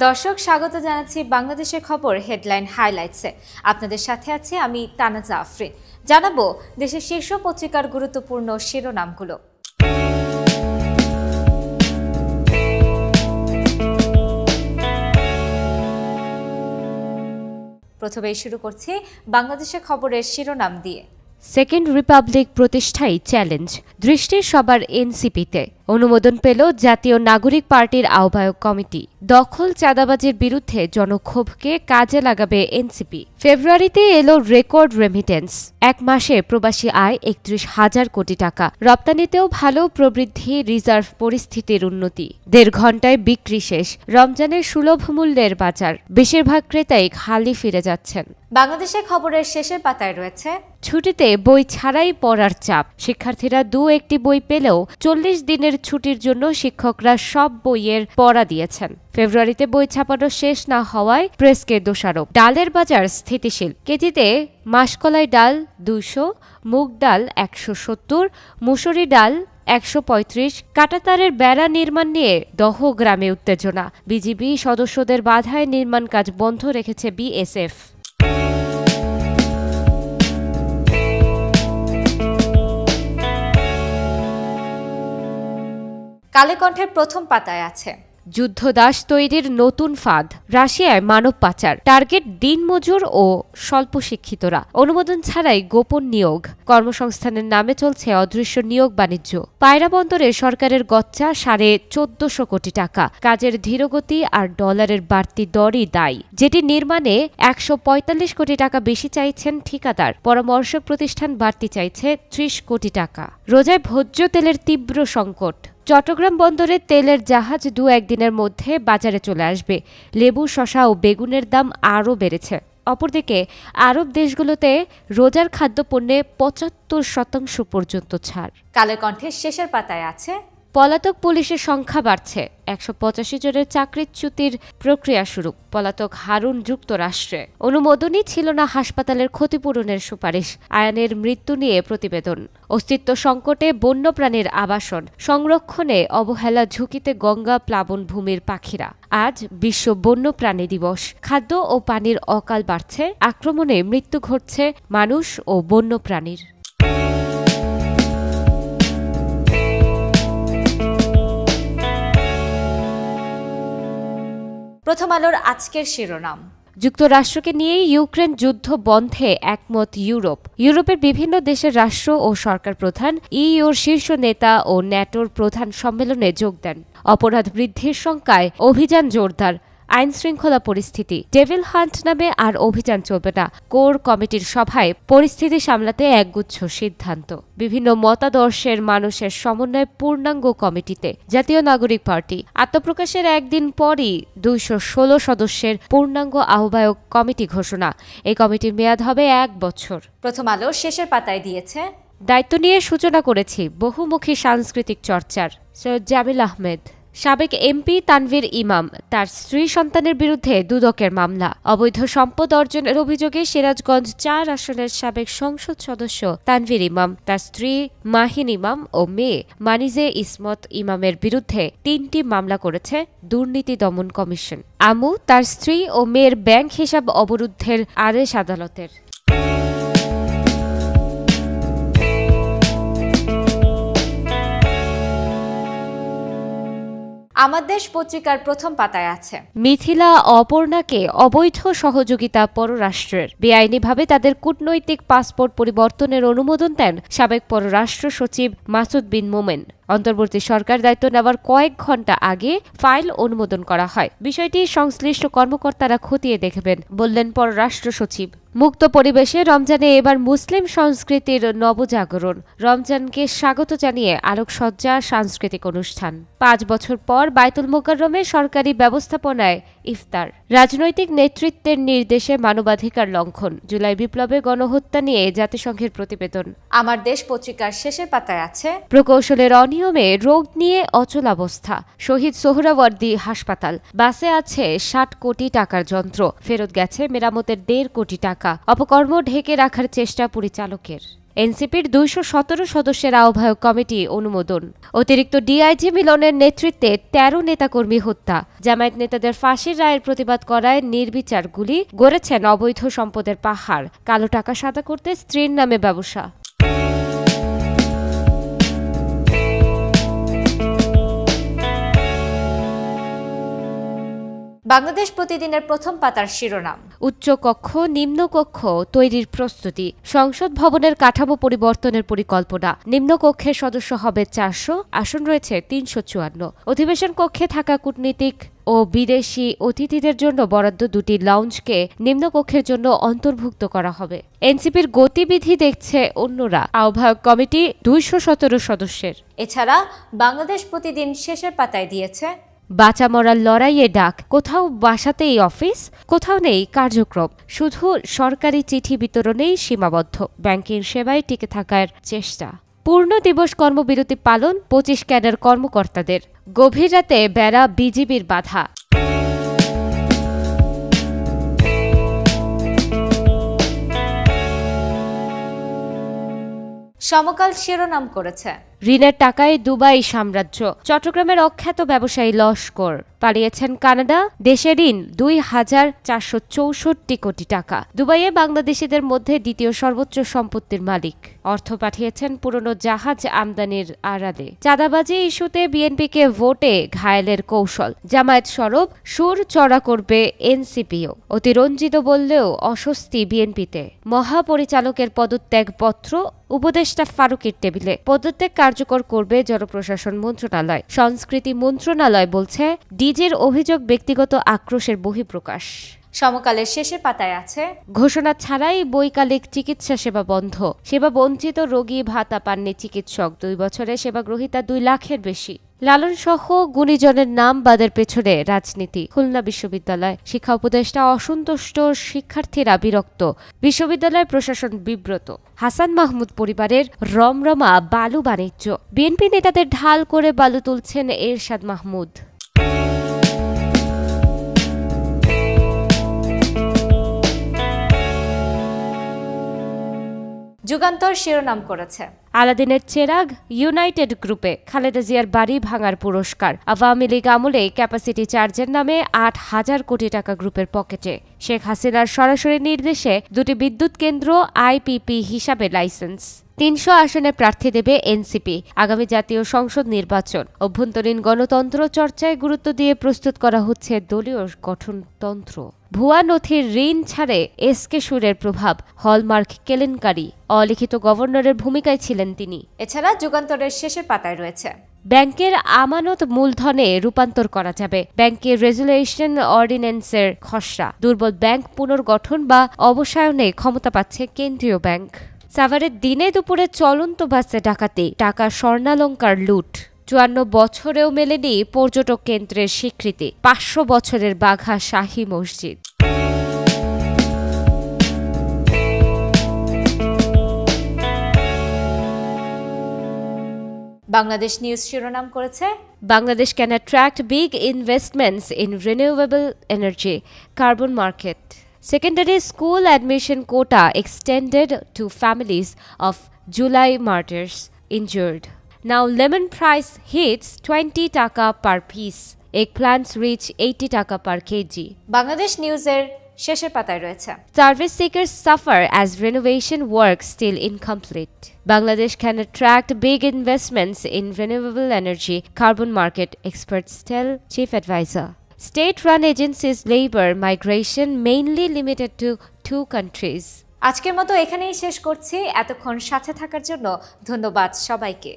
দর্শক স্বাগত জানাচ্ছি বাংলাদেশের খবর হেডলাইন হাইলাইটসে। আপনাদের সাথে আছি আমি তানাজা আফরিন। জানাবো দেশের শীর্ষ পত্রিকার গুরুত্বপূর্ণ শিরোনামগুলো। প্রথমেই শুরু করছি বাংলাদেশের খবরের শিরোনাম দিয়ে। সেকেন্ড রিপাবলিক প্রতিষ্ঠায় চ্যালেঞ্জ, দৃষ্টি সবার এনসিপিতে। অনুমোদন পেল জাতীয় নাগরিক পার্টির আহ্বায়ক কমিটি। দখল চাঁদাবাজির বিরুদ্ধে জনক্ষোভকে কাজে লাগাবে এনসিপি। ফেব্রুয়ারিতে এলো রেকর্ড রেমিটেন্স, এক মাসে প্রবাসী আয় ৩১,০০০ কোটি টাকা। রপ্তানিতেও ভালো প্রবৃদ্ধি, রিজার্ভ পরিস্থিতির উন্নতি। ১.৫ ঘণ্টায় বিক্রি শেষ। রমজানের সুলভ মূল্যের বাজার, বেশিরভাগ ক্রেতাই খালি ফিরে যাচ্ছেন। বাংলাদেশের খবরের শেষের পাতায় রয়েছে ছুটিতে বই ছাড়াই পড়ার চাপ। শিক্ষার্থীরা ২-১টি বই পেলেও ৪০ দিনের ছুটির জন্য শিক্ষকরা সব বইয়ের পড়া দিয়েছেন। ফেব্রুয়ারিতে বই ছাপানো শেষ না হওয়ায় প্রেসকে দোষারোপ। ডালের বাজার স্থিতিশীল, কেজিতে মাসকলাই ডাল ২০০, মুগ ডাল ১৭০, মুসুরি ডাল ১৩৫। কাঁটাতারের বেড়া নির্মাণ নিয়ে দহগ্রামে উত্তেজনা। বিজিবি সদস্যদের বাধায় নির্মাণ কাজ বন্ধ রেখেছে বিএসএফ। কালে কণ্ঠের প্রথম পাতায় আছে যুদ্ধদাস তৈরির নতুন ফাঁদ, রাশিয়ায় মানব পাচার, টার্গেট দিনমজুর ও স্বল্প শিক্ষিতরা। অনুমোদন ছাড়াই গোপন নিয়োগ, কর্মসংস্থানের নামে চলছে অদৃশ্য নিয়োগ বাণিজ্য। পায়রা বন্দরে সরকারের গচ্চা ১৪৫০ কোটি টাকা। কাজের ধীরগতি আর ডলারের বাড়তি দরই দায়ী, যেটি নির্মাণে ১৪৫ কোটি টাকা বেশি চাইছেন ঠিকাদার। পরামর্শক প্রতিষ্ঠান বাড়তি চাইছে ৩০ কোটি টাকা। রোজায় ভোজ্য তেলের তীব্র সংকট, চট্টগ্রাম বন্দরে তেলের জাহাজ ২-১ দিনের মধ্যে বাজারে চলে আসবে। লেবু, শসা ও বেগুনের দাম আরও বেড়েছে। অপরদিকে আরব দেশগুলোতে রোজার খাদ্যপণ্যে ৭৫% পর্যন্ত ছাড়। কালের কণ্ঠের শেষের পাতায় আছে পলাতক পুলিশের সংখ্যা বাড়ছে, ১৮৫ জনের চাকরিচ্যুতির প্রক্রিয়া শুরু। পলাতক হারুন যুক্তরাষ্ট্রে। অনুমোদনই ছিল না হাসপাতালের ক্ষতিপূরণের সুপারিশ। আয়ানের মৃত্যু নিয়ে প্রতিবেদন। অস্তিত্ব সংকটে বন্যপ্রাণীর আবাসন, সংরক্ষণে অবহেলা, ঝুঁকিতে গঙ্গা প্লাবনভূমির পাখিরা। আজ বিশ্ব বন্যপ্রাণী দিবস। খাদ্য ও পানির অকাল বাড়ছে, আক্রমণে মৃত্যু ঘটছে মানুষ ও বন্যপ্রাণীর। প্রথম আলোর আজকের শিরোনাম, যুক্তরাষ্ট্রকে নিয়েই ইউক্রেন যুদ্ধ বন্ধে একমত ইউরোপ। ইউরোপের বিভিন্ন দেশের রাষ্ট্র ও সরকার প্রধান ইইউর শীর্ষ নেতা ও ন্যাটোর প্রধান সম্মেলনে যোগ দেন। অপরাধ বৃদ্ধির শঙ্কায় অভিযান জোরদার। আইন শৃঙ্খলা পরিস্থিতি, ডেভিল হান্ট নামে আর অভিযান চলবে না। কোর কমিটির সভায় পরিস্থিতি সামলাতে একগুচ্ছ সিদ্ধান্ত। বিভিন্ন মতাদর্শের মানুষের সমন্বয়ে পূর্ণাঙ্গ কমিটিতে। জাতীয় নাগরিক পার্টি আত্মপ্রকাশের একদিন পরই ২১৬ সদস্যের পূর্ণাঙ্গ আহ্বায়ক কমিটি ঘোষণা। এই কমিটির মেয়াদ হবে ১ বছর। প্রথম আলো শেষের পাতায় দিয়েছে দায়িত্ব নিয়ে সূচনা করেছি বহুমুখী সাংস্কৃতিক চর্চার। সৈয়দ জামিল আহমেদ। সাবেক এমপি তানভীর ইমাম, তার স্ত্রী সন্তানের বিরুদ্ধে দুদকের মামলা। অবৈধ সম্পদ অর্জনের অভিযোগে সিরাজগঞ্জ ৪ আসনের সাবেক সংসদ সদস্য তানভীর ইমাম, তার স্ত্রী মাহিন ইমাম ও মেয়ে মানিজে ইসমত ইমামের বিরুদ্ধে ৩টি মামলা করেছে দুর্নীতি দমন কমিশন। আমু, তার স্ত্রী ও মেয়ের ব্যাংক হিসাব অবরুদ্ধের আদেশ আদালতের। আমার দেশ পত্রিকার প্রথম পাতায় আছে মিথিলা অপর্ণাকে অবৈধ সহযোগিতা পররাষ্ট্রের। বেআইনিভাবে তাদের কূটনৈতিক পাসপোর্ট পরিবর্তনের অনুমোদন দেন সাবেক পররাষ্ট্র সচিব মাসুদ বিন মোমেন। অন্তর্বর্তী সরকার দায়িত্ব নেওয়ার কয়েক ঘণ্টা আগে ফাইল অনুমোদন করা হয়। বিষয়টি সংশ্লিষ্ট কর্মকর্তারা খতিয়ে দেখবেন, বললেন পররাষ্ট্র সচিব। মুক্ত পরিবেশে রমজানে এবার মুসলিম সংস্কৃতির নবজাগরণ। রমজানকে স্বাগত জানিয়ে আলোকসজ্জা, সাংস্কৃতিক অনুষ্ঠান। ৫ বছর পর বায়তুল মোকাররমে সরকারি ব্যবস্থাপনায় ইফতার। রাজনৈতিক নেতৃত্বের নির্দেশে মানবাধিকার লঙ্ঘন। জুলাই বিপ্লবে গণহত্যা নিয়ে জাতিসংঘের প্রতিবেদন। আমার দেশ পত্রিকার শেষের পাতায় আছে প্রকৌশলের অনিয়মে রোগ নিয়ে অচলাবস্থা। শহীদ সোহরাওয়ার্দী হাসপাতাল। বাসে আছে ৬০ কোটি টাকার যন্ত্র, ফেরত গেছে মেরামতের ১.৫ কোটি টাকা। অপকর্ম ঢেকে রাখার চেষ্টা পরিচালকের। এনসিপির 217 সদস্যের আহ্বায়ক কমিটি অনুমোদন। অতিরিক্ত ডিআইজি মিলনের নেতৃত্বে 13 নেতাকর্মী হত্যা। জামায়াত নেতাদের ফাঁসির রায়ের প্রতিবাদ করায় নির্বিচার গুলি গড়েছেন অবৈধ সম্পদের পাহাড়। কালো টাকা সাদা করতে স্ত্রীর নামে ব্যবসা। বাংলাদেশ প্রতিদিনের প্রথম পাতার শিরোনাম। উচ্চ কক্ষ নিম্ন কক্ষ তৈরির প্রস্তুতি। সংসদ ভবনের কাঠামো পরিবর্তনের পরিকল্পনা। নিম্ন কক্ষের সদস্য হবে 400, আসন রয়েছে 354। অধিবেশন কক্ষে থাকা কূটনীতিক ও বিদেশি অতিথিদের জন্য বরাদ্দ 2টি লাউঞ্জকে নিম্নকক্ষের জন্য অন্তর্ভুক্ত করা হবে। এনসিপির গতিবিধি দেখছে অন্যরা। আহ্বায়ক কমিটি 217 সদস্যের। এছাড়া বাংলাদেশ প্রতিদিন শেষের পাতায় দিয়েছে বাঁচা মরার লড়াইয়ে ডাক। কোথাও বাসাতেই অফিস, কোথাও নেই কার্যক্রম, শুধু সরকারি চিঠি বিতরণেই সীমাবদ্ধ। ব্যাংকিং সেবায় টিকে থাকার চেষ্টা। পূর্ণ দিবস কর্মবিরতি পালন 25 ক্যাডার কর্মকর্তাদের। গভীর রাতে বেড়া বিজিবির বাধা। সমকাল শিরোনাম করেছে ঋণের টাকায় দুবাই সাম্রাজ্য। চট্টগ্রামের অখ্যাত ব্যবসায়ী লস্কর পালিয়েছেন কানাডা। দেশে ঋণ 2,464 কোটি টাকা। দুবাইয়ে বাংলাদেশিদের মধ্যে দ্বিতীয় সর্বোচ্চ সম্পত্তির মালিক। অর্থ পাঠিয়েছেন পুরনো জাহাজ আমদানির আড়ালে। চাঁদাবাজি ইস্যুতে বিএনপিকে ভোটে ঘায়েলের কৌশল। জামায়াত সরব, সুর চড়া করবে এনসিপিও। অতিরঞ্জিত বললেও অস্বস্তি বিএনপিতে। মহাপরিচালকের পদত্যাগপত্র উপদেষ্টা ফারুকের টেবিলে। পদত্যাগ কার্যকর করবে জনপ্রশাসন মন্ত্রণালয়। সংস্কৃতি মন্ত্রণালয় বলছে ডিজির অভিযোগ ব্যক্তিগত আক্রোশের বহিঃপ্রকাশ। সমকালের শেষের পাতায় আছে ঘোষণা ছাড়াই বৈকালিক চিকিৎসা সেবা বন্ধ। সেবা বঞ্চিত রোগী ভাতা পাননি চিকিৎসক। 2 বছরে সেবা গ্রহীতা 2 লাখের বেশি। লালন সহ গুণীজনের নাম বাদের পেছনে রাজনীতি। খুলনা বিশ্ববিদ্যালয় শিক্ষা উপদেষ্টা অসন্তুষ্ট, শিক্ষার্থীরা বিরক্ত। বিশ্ববিদ্যালয় প্রশাসন বিব্রত। হাসান মাহমুদ পরিবারের রমরমা বালু বাণিজ্য। বিএনপি নেতাদের ঢাল করে বালু তুলছেন এরশাদ মাহমুদ। যুগান্তর শিরোনাম করেছে আলাদিনের চেরাগ ইউনাইটেড গ্রুপে। খালেদা জিয়ার বাড়ি ভাঙার পুরস্কার। আওয়ামী লীগ আমলে ক্যাপাসিটি চার্জের নামে 8,000 কোটি টাকা গ্রুপের পকেটে। শেখ হাসিনার সরাসরি নির্দেশে 2টি বিদ্যুৎ কেন্দ্র আইপিপি হিসাবে লাইসেন্স। 300 আসনে প্রার্থী দেবে এনসিপি। আগামী জাতীয় সংসদ নির্বাচন। অভ্যন্তরীণ গণতন্ত্র চর্চায় গুরুত্ব দিয়ে প্রস্তুত করা হচ্ছে দলীয় গঠনতন্ত্র। ভুয়া নথির ঋণ ছাড়ে এসকে সুরের প্রভাব। হলমার্ক কেলেঙ্কারি। অলিখিত গভর্নরের ভূমিকায় ছিলেন তিনি। এছাড়া যুগান্তরের শেষের পাতায় রয়েছে ব্যাংকের আমানত মূলধনে রূপান্তর করা যাবে। ব্যাংকের রেজুলেশন অর্ডিন্যান্সের খসড়া। দুর্বল ব্যাংক পুনর্গঠন বা অবসায়নে ক্ষমতা পাচ্ছে কেন্দ্রীয় ব্যাংক। সাভারে দিনে দুপুরে চলন্ত বাসে ডাকাতি। টাকা স্বর্ণালংকার লুট। 54 বছরেও মেলেনি পর্যটক কেন্দ্রের স্বীকৃতি। 500 বছরের বাঘা শাহী মসজিদ। বাংলাদেশ নিউজ শিরোনাম করেছে Bangladesh can attract big investments in renewable energy, carbon market. Secondary school admission quota extended to families of July martyrs injured. Now lemon price hits 20 taka per piece. Eggplants reach 80 taka per kg. Bangladesh নিউজের শেষের পাতায় রয়েছে Service seekers suffer as renovation work still incomplete. Bangladesh can attract big investments in renewable energy, carbon market, experts tell chief advisor. State-run agencies labor migration mainly limited to 2 countries. আজকের মতো এখানেই শেষ করছি। এতক্ষণ সাথে থাকার জন্য ধন্যবাদ সবাইকে।